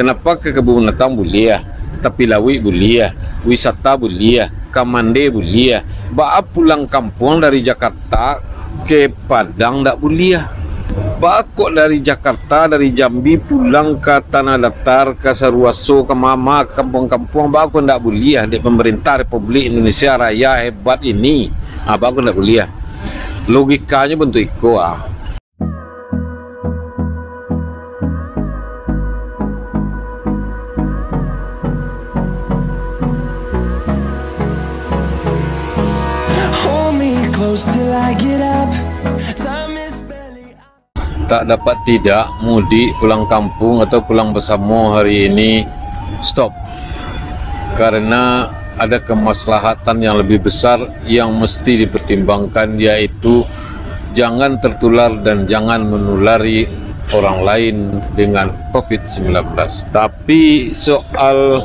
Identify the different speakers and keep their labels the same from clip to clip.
Speaker 1: Kenapa ke kebun binatang boleh ya, tapi lawi boleh ya, wisata boleh ya, kamande boleh ya, baap pulang kampung dari Jakarta ke Padang tak boleh ya. Baap kok dari Jakarta, dari Jambi pulang ke Tanah Datar, ke Saruaso, ke Mama, ke kampung-kampung, baap kok tak boleh ya. Di pemerintah Republik Indonesia Raya hebat ini, baap kok tak boleh ya. Logikanya bentuk iko
Speaker 2: Till I get up, time is barely up.
Speaker 1: Tak dapat tidak mudik pulang kampung atau pulang bersama hari ini stop, karena ada kemaslahatan yang lebih besar yang mesti dipertimbangkan, yaitu jangan tertular dan jangan menulari orang lain dengan COVID-19. Tapi soal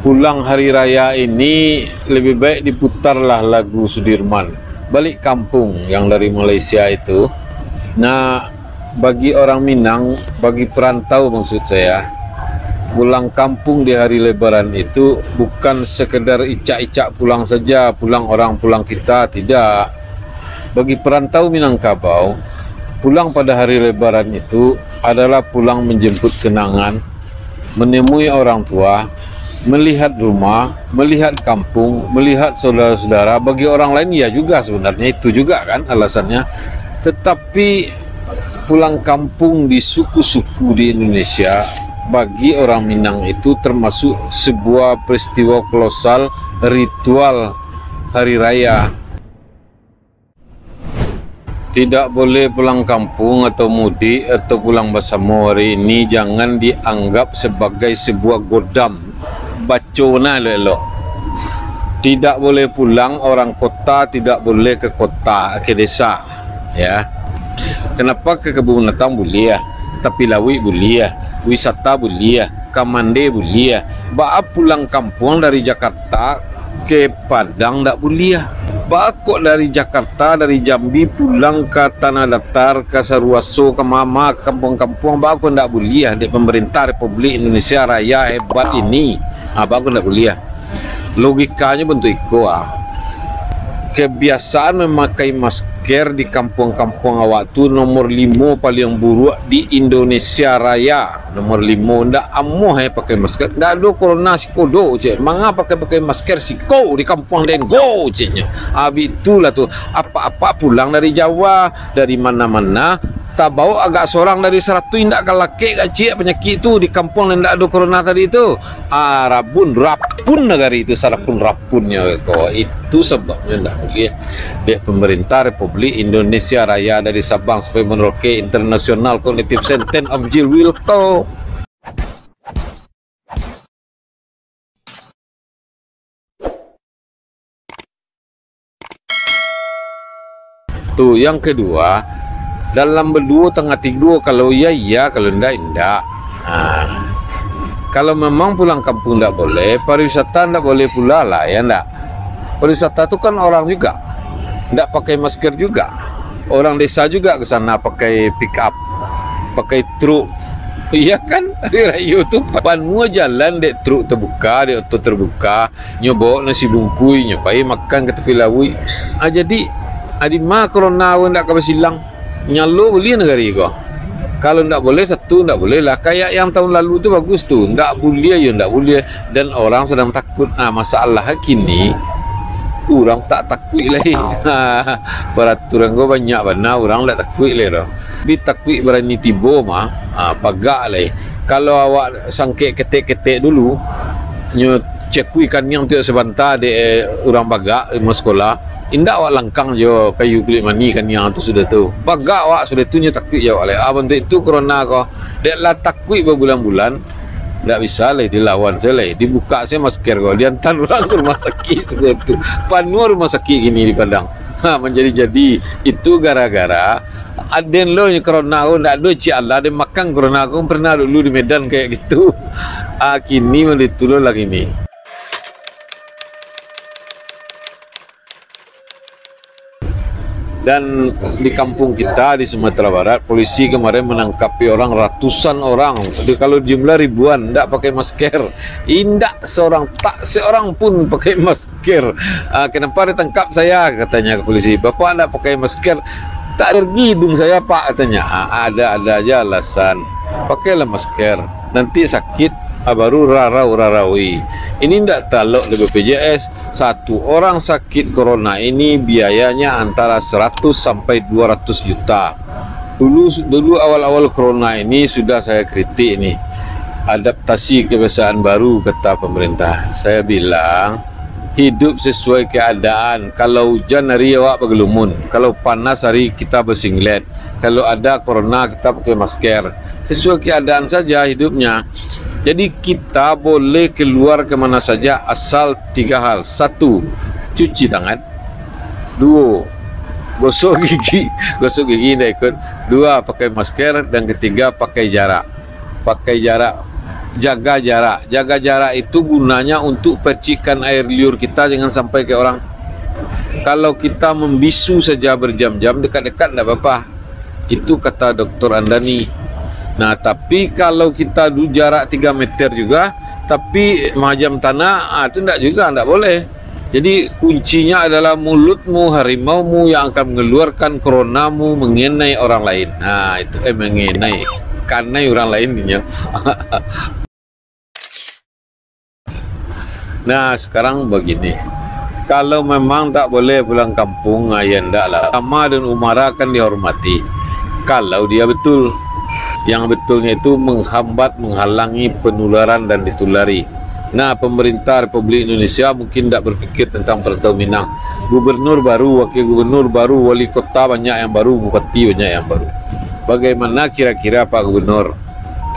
Speaker 1: pulang hari raya ini lebih baik diputarlah lagu Sudirman, Balik Kampung, yang dari Malaysia itu. Nah, bagi orang Minang, bagi perantau maksud saya, pulang kampung di hari Lebaran itu bukan sekedar icak-icak pulang saja, pulang orang pulang kita, tidak. Bagi perantau Minangkabau, pulang pada hari Lebaran itu adalah pulang menjemput kenangan, menemui orang tua, melihat rumah, melihat kampung, melihat saudara-saudara. Bagi orang lain ya juga sebenarnya itu juga kan alasannya. Tetapi pulang kampung di suku-suku di Indonesia bagi orang Minang itu termasuk sebuah peristiwa kolosal, ritual hari raya. Tidak boleh pulang kampung atau mudik atau pulang bersama hari ini jangan dianggap sebagai sebuah godam bacona lelok. Tidak boleh pulang orang kota, tidak boleh ke kota, ke desa ya. Kenapa ke kebun binatang boleh ya, tapi lawi boleh ya, wisata boleh ya, kamande boleh ya, baap pulang kampung dari Jakarta ke Padang tak boleh ya. Baap kok dari Jakarta, dari Jambi pulang ke Tanah Datar, ke Saruaso, ke Mama, kampung-kampung, baap kok tak boleh ya. Di pemerintah Republik Indonesia Raya hebat ini, baap kok tak boleh ya. Logikanya bentuk iko kebiasaan memakai masker di kampung-kampung awak tu nomor 5 paling buruk di Indonesia Raya. Nomor 5 ndak amuh pakai masker. Ndak ada corona sikodo cik. Manga pakai masker siko di kampung den go ciknya. Abi itulah tu apa-apa pulang dari Jawa, dari mana-mana tak bawa agak seorang dari 100 indak kalake kecil penyakit tu di kampung yang ndak ada corona tadi tu. Rabun rapun negari itu sarapun rapunnya kok. Itu sebabnya ndak boleh di pemerintah Republik Indonesia Raya dari Sabang sampai Merauke International Collective Sentence of Jill Wilco. Tu yang kedua, dalam berdua tengah tidur, kalau iya iya, kalau enggak enggak. Kalau memang pulang kampung enggak boleh, pariwisata enggak boleh pula lah ya enggak. Pariwisata itu kan orang juga, enggak pakai masker juga. Orang desa juga ke sana pakai pick up, pakai truk. Iya kan, hari raya itu panmua jalan dek truk terbuka, dek auto terbuka, nyobok nasi bungkui, nyobai makan ke tepi lawi. Jadi adima corona ndak kabar silang. Nyalo boleh negari kau. Kalau ndak boleh satu ndak boleh lah. Kayak yang tahun lalu tu bagus tu. Ndak boleh ya ndak boleh. Dan orang sedang takut. Masalah kini orang tak takut lagi. Peraturan kau banyak mana orang tak takut lagi dah. Bi takut berani tiba mah pagak lagi. Kalau awak sangkit ketek-ketek dulu, nyo cekui kan yang tu sebentar de orang pagak di sekolah. Indah awak langkang jo kayu kulit mani kan yang tu sudah tu. Bagak awak sudah tu takut ya awak. Bentuk itu corona kau. Dek lah takut berbulan-bulan. Tak bisa lah dilawan saya lah. Dibuka saya masker kau. Diantar orang ke rumah sakit sudah tu. Penuh rumah sakit gini di Padang. Menjadi-jadi itu gara-gara aden lo yang corona kau tak ada cik Allah. Dia makan corona kau pernah dulu di Medan kayak gitu. Kini menditulur lagi ni. Dan di kampung kita di Sumatera Barat, polisi kemarin menangkapi orang ratusan orang. Jadi kalau jumlah ribuan tidak pakai masker, tidak seorang pun pakai masker. Kenapa ditangkap saya? Katanya ke polisi. Bapak tidak pakai masker, tak alergi hidung saya pak, katanya. Ada aja alasan. Pakailah masker, nanti sakit baru rarawi. Ini tidak talok di BPJS. Satu orang sakit corona ini biayanya antara 100 sampai 200 juta. Dulu awal-awal corona ini sudah saya kritik ini. Adaptasi kebiasaan baru kata pemerintah. Saya bilang hidup sesuai keadaan. Kalau hujan hari awak bergelumun, kalau panas hari kita bersinglet, kalau ada corona kita pakai masker. Sesuai keadaan saja hidupnya. Jadi kita boleh keluar kemana saja asal 3 hal. 1, cuci tangan. 2, gosok gigi. Gosok gigi tidak ikut. 2, pakai masker. Dan ketiga, pakai jarak. Jaga jarak. Jaga jarak itu gunanya untuk percikan air liur kita jangan sampai ke orang. Kalau kita membisu saja berjam-jam, dekat-dekat tidak apa-apa. Itu kata Dr. Andani. Nah, tapi kalau kita jarak 3 meter juga, tapi majam tanah, itu tidak boleh. Jadi kuncinya adalah mulutmu, harimaumu yang akan mengeluarkan coronamu mengenai orang lain. Nah, itu mengenai karena orang lainnya. Nah, sekarang begini. Kalau memang tak boleh pulang kampung, ya ndak lah. Agama dan umara akan dihormati. Kalau dia betul. Yang betulnya itu menghalangi penularan dan ditulari. Nah, pemerintah Republik Indonesia mungkin tidak berpikir tentang perantau Minang. Gubernur baru, wakil gubernur baru, wali kota banyak yang baru, bupati banyak yang baru. Bagaimana kira-kira Pak Gubernur?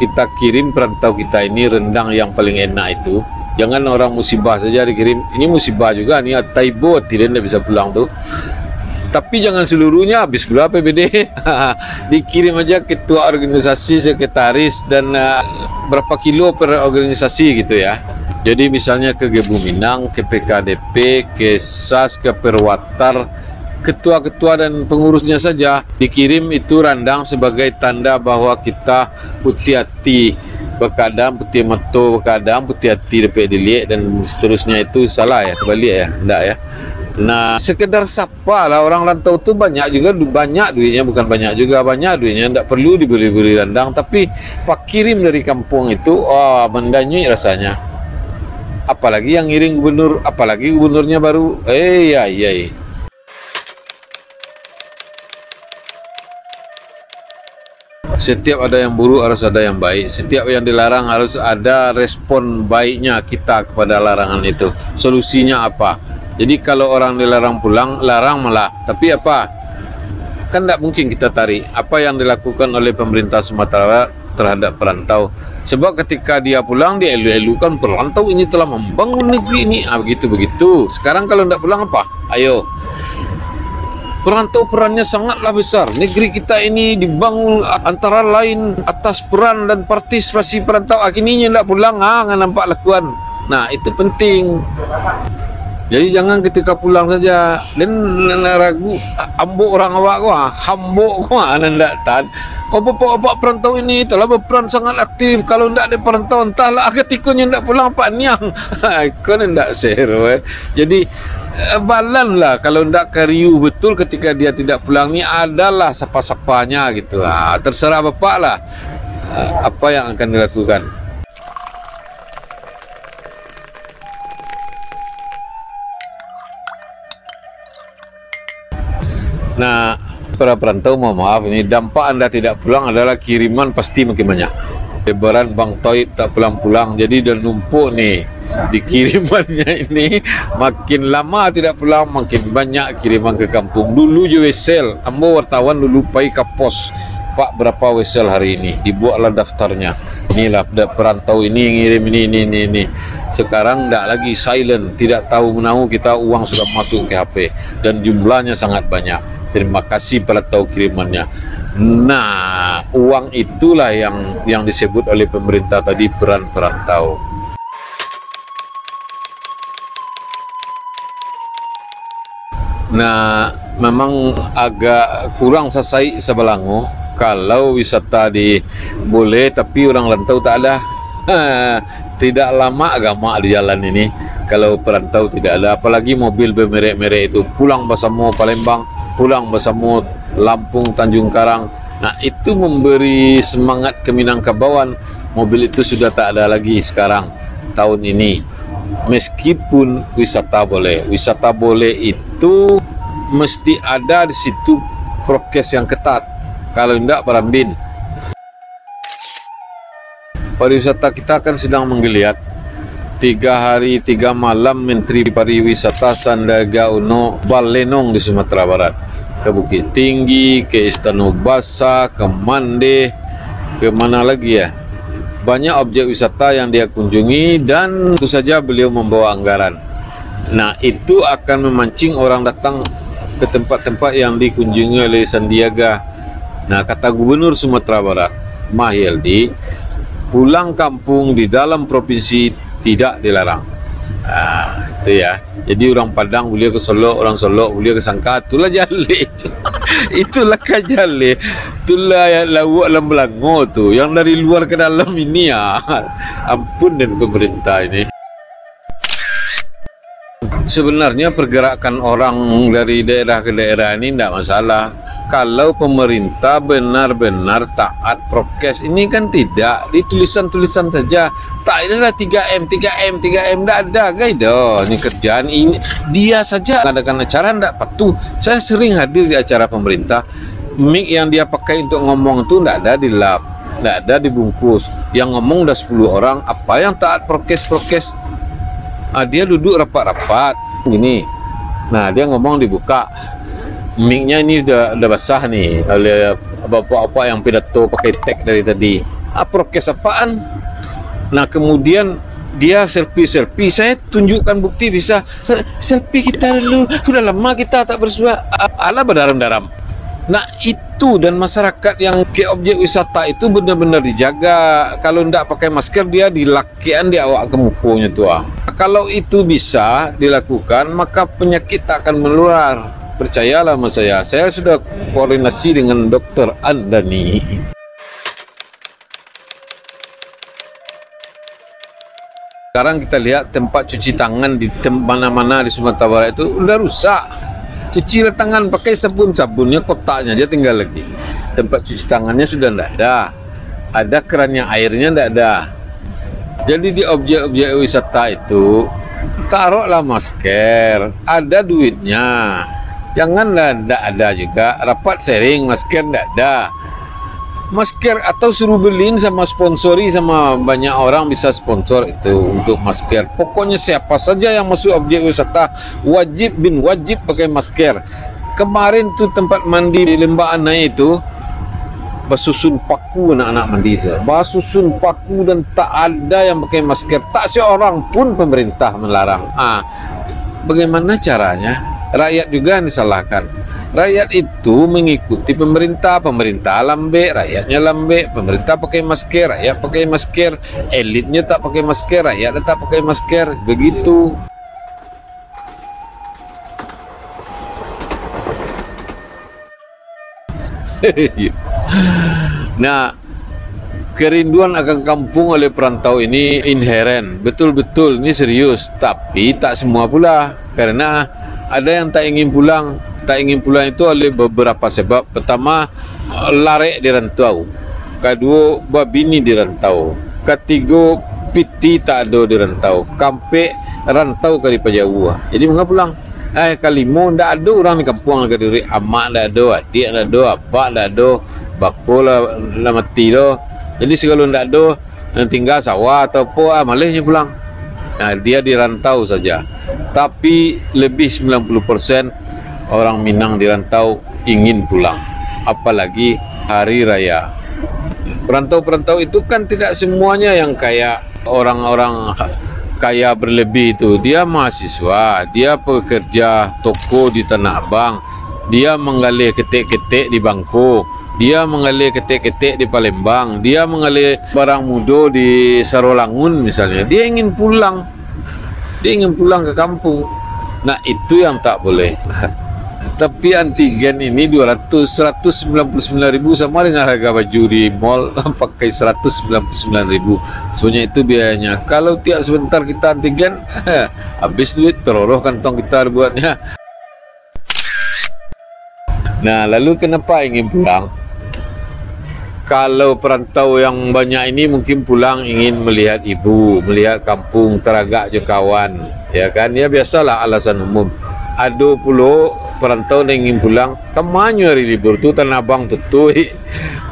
Speaker 1: Kita kirim perantau kita ini rendang yang paling enak itu. Jangan orang musibah saja dikirim. Ini musibah juga nih, Taibo tidak bisa pulang tuh. Tapi jangan seluruhnya, habis pula APBD. Dikirim aja ketua organisasi, sekretaris, dan berapa kilo per organisasi gitu ya. Jadi misalnya ke Gebu Minang, ke PKDP, ke SAS, ke Perwatar, ketua-ketua dan pengurusnya saja dikirim itu randang sebagai tanda bahwa kita putih hati bekadang, putih metu bekadang, putih hati dapat dilihat, dan seterusnya. Itu salah ya, kebalik ya, enggak ya. Nah, sekedar sapa lah, orang rantau tu banyak juga, banyak duitnya, bukan banyak juga, banyak duitnya, tidak perlu dibeli-beli rendang. Tapi pak kirim dari kampung itu, mendanyui rasanya. Apalagi yang ngiring gubernur, apalagi gubernurnya baru, ya. Setiap ada yang buruk harus ada yang baik. Setiap yang dilarang harus ada respon baiknya kita kepada larangan itu. Solusinya apa? Jadi kalau orang dilarang pulang, larang malah. Tapi apa? Kan tidak mungkin kita tarik apa yang dilakukan oleh pemerintah Sumatera Barat terhadap perantau. Sebab ketika dia pulang, dia elu-elukan perantau ini telah membangun negeri ini. Begitu. Sekarang kalau tidak pulang apa? Ayo. Perantau perannya sangatlah besar. Negeri kita ini dibangun antara lain atas peran dan partisipasi perantau. Akhirnya tidak pulang, nggak nampak lakuan. Nah, itu penting. Jadi jangan ketika pulang saja dan ragu ambuk orang awak gua, hambuk gua ndak tan. Bapak perantau ini telah berperan sangat aktif. Kalau ndak ada perantau entahlah ketikunya ndak pulang Pak Niang. Ikon ndak seru. Jadi balanlah kalau ndak kariu betul ketika dia tidak pulang ni adalah sapa-sapanya gitu. Terserah Bapak lah apa yang akan dilakukan. Nah, para perantau, mohon maaf, ini dampak Anda tidak pulang adalah kiriman pasti makin banyak. Lebaran Bang Toib tak pulang-pulang, jadi dan numpuk nih di kirimannya ini. Makin lama tidak pulang, makin banyak kiriman ke kampung. Dulu je wesel, ambo wartawan dulu pai ke pos, Pak berapa wesel hari ini, dibuatlah daftarnya. Inilah perantau ini ngirim ini. Sekarang tidak lagi silent, tidak tahu menahu kita uang sudah masuk ke HP dan jumlahnya sangat banyak. Terima kasih perantau kirimannya. Nah, uang itulah yang disebut oleh pemerintah tadi peran perantau. Nah, memang agak kurang sasai Sebelango kalau wisata di boleh tapi orang rantau tak ada. Tidak lama agama di jalan ini kalau perantau tidak ada, apalagi mobil bermerek-merek itu pulang bersama Palembang, pulang bersama Lampung, Tanjung Karang. Nah itu memberi semangat ke Minangkabauan. Mobil itu sudah tak ada lagi sekarang tahun ini. Meskipun wisata boleh itu mesti ada di situ prokes yang ketat. Kalau tidak Parambin. Pariwisata kita kan sedang menggeliat. 3 hari 3 malam Menteri Pariwisata Sandiaga Uno balenong di Sumatera Barat, ke Bukit Tinggi, ke Istana Basa, ke Mande, ke mana lagi ya. Banyak objek wisata yang dia kunjungi dan tentu saja beliau membawa anggaran. Nah itu akan memancing orang datang ke tempat-tempat yang dikunjungi oleh Sandiaga. Nah kata Gubernur Sumatera Barat Mahyeldi, pulang kampung di dalam provinsi tidak dilarang. Itu ya. Jadi orang Padang boleh ke Solo, orang Solo boleh ke Sangka, itulah jale. Itulah kajale. Itulah lawak Lambelango tu. Yang dari luar ke dalam ini ya. Ampun dan pemerintah ini. Sebenarnya pergerakan orang dari daerah ke daerah ini tidak masalah. Kalau pemerintah benar-benar taat prokes, ini kan tidak di tulisan-tulisan saja. Tak adalah 3M, 3M, 3M, tidak ada guys. Ini kerjaan ini dia saja mengadakan acara tidak patuh. Saya sering hadir di acara pemerintah, mic yang dia pakai untuk ngomong itu tidak ada di lap, tidak ada dibungkus. Yang ngomong udah 10 orang, apa yang taat prokes? Dia duduk rapat-rapat gini. Nah dia ngomong dibuka. Mic-nya ini udah basah nih oleh bapak-bapak yang pidato pakai tag dari tadi. Prokes apaan? Nah kemudian dia selfie. Saya tunjukkan bukti bisa. Selfie kita dulu. Sudah lama kita tak bersua. Ala berdaram-daram. Nah itu, dan masyarakat yang ke objek wisata itu benar-benar dijaga. Kalau tidak pakai masker dia dilakian di awak ke mukanya tuh. Kalau itu bisa dilakukan maka penyakit tak akan menular. Percayalah sama saya sudah koordinasi dengan Dr. Andani. Sekarang kita lihat tempat cuci tangan di mana-mana di Sumatera Barat itu udah rusak. Cuci tangan pakai sabunnya kotaknya aja tinggal lagi. Tempat cuci tangannya sudah tidak ada. Ada kerannya airnya tidak ada. Jadi di objek-objek wisata itu taruhlah masker, ada duitnya. Janganlah tidak ada juga rapat sharing masker tidak ada. Masker atau suruh beliin sama sponsori, sama banyak orang bisa sponsor itu untuk masker. Pokoknya siapa saja yang masuk objek wisata wajib pakai masker. Kemarin tuh tempat mandi di Lembah Anai itu basusun paku anak-anak mandi itu. Basusun paku dan tak ada yang pakai masker. Tak seorang pun pemerintah melarang. Bagaimana caranya? Rakyat juga yang disalahkan. Rakyat itu mengikuti pemerintah lambe, rakyatnya lambe. Pemerintah pakai masker, rakyat pakai masker. Elitnya tak pakai masker, rakyat tak pakai masker. Begitu. Nah, kerinduan akan kampung oleh perantau ini inheren, betul-betul ini serius. Tapi tak semua pula, karena ada yang tak ingin pulang. Tak ingin pulang itu oleh beberapa sebab. Pertama, larek di rantau. Kedua, babini di rantau. Ketiga, piti tak ada di rantau. Kampe rantau kali pajau. Jadi mengapa pulang? Kalimo ndak ada orang di kampung lagi diri. Amak ndak ada, adik ndak ada, apa ndak ada, bako lah mati dah. Jadi segala ndak ada, yang tinggal sawah atau apa, malahnya pulang. Nah, dia di rantau saja. Tapi lebih 90% orang Minang di rantau ingin pulang, apalagi hari raya. Perantau-perantau itu kan tidak semuanya yang kayak orang-orang kaya berlebih itu. Dia mahasiswa, dia pekerja toko di Tanah Abang, dia menggalih ketek-ketek di Bangko, dia menggalih ketek-ketek di Palembang, dia menggalih barang mudo di Sarolangun misalnya. Dia ingin pulang ke kampung. Nah itu yang tak boleh. Tapi antigen ini 199.000 sama dengan harga baju di mall pakai 199.000. Sebenarnya itu biayanya. Kalau tiap sebentar kita antigen, habis duit, teroroh kantong kita buatnya. Nah, lalu kenapa ingin pulang? Kalau perantau yang banyak ini mungkin pulang ingin melihat ibu, melihat kampung, teragak je kawan, ya kan? Ya biasalah alasan umum. Ada pula perantau yang ingin pulang, kemana hari libur tu Tanah Abang tutui,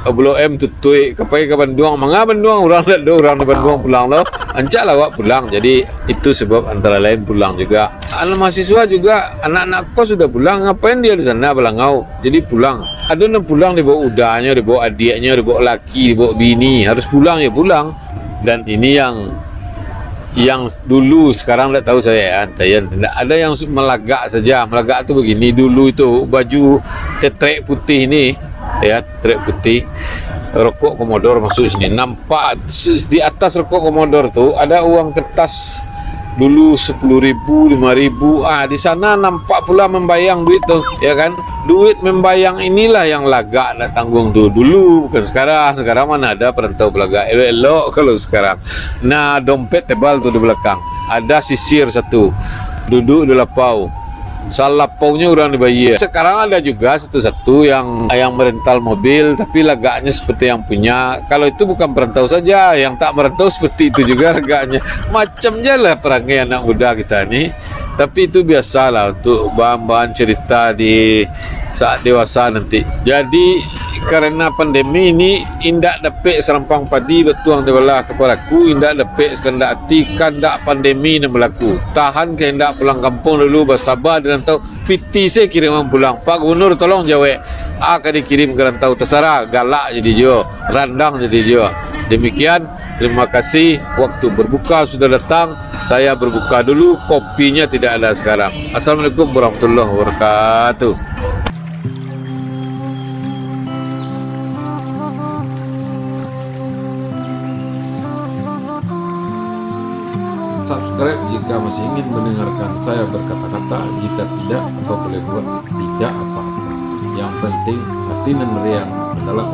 Speaker 1: Blok M tutui, kapai ke Bandung, mangga Bandung orang ada orang di Bandung pulang lo, ancak lah awak pulang. Jadi itu sebab antara lain pulang juga. Anak mahasiswa juga, anak-anak kos sudah pulang, ngapain dia di sana Belangau? Jadi pulang. Ada yang pulang dibawa udahnya, dibawa adiknya, dibawa laki, dibawa bini, harus pulang ya pulang. Dan ini yang dulu, sekarang tidak tahu saya ya, ada yang melagak saja. Melagak itu begini, dulu itu baju tetrek putih ini ya, tetrek putih, rokok Komodor masuk sini, nampak di atas rokok Komodor tuh ada uang kertas dulu 10.000, 5.000. Di sana nampak pula membayang duit tuh, ya kan? Duit membayang inilah yang lagak nak tanggung tuh dulu, bukan sekarang. Sekarang mana ada perantau belagak elok kalau sekarang. Nah, dompet tebal tuh di belakang, ada sisir satu, duduk di lapau, salapaunya orang dibayar. Sekarang ada juga satu-satu yang merental mobil tapi lagaknya seperti yang punya. Kalau itu bukan perantau saja, yang tak merantau seperti itu juga lagaknya. Macam je lah perangai anak muda kita ni. Tapi itu biasalah untuk bahan-bahan cerita di saat dewasa nanti. Jadi karena pandemi ini indak dapat serampang padi betuang dibelah kepadaku, indak dapat sekendak hati kandak pandemi yang berlaku. Tahan ke indak pulang kampung dulu, bersabar dan tahu piti saya kirim orang pulang. Pak Gubernur tolong jawab. Akan dikirim ke rantau, terserah, galak jadi jo, randang jadi jo. Demikian, terima kasih. Waktu berbuka sudah datang. Saya berbuka dulu, kopinya tidak ada sekarang. Assalamualaikum warahmatullahi wabarakatuh.
Speaker 3: Subscribe jika masih ingin mendengarkan saya berkata-kata. Jika tidak, apa boleh buat? Tidak apa-apa. Yang penting hati dan meriang adalah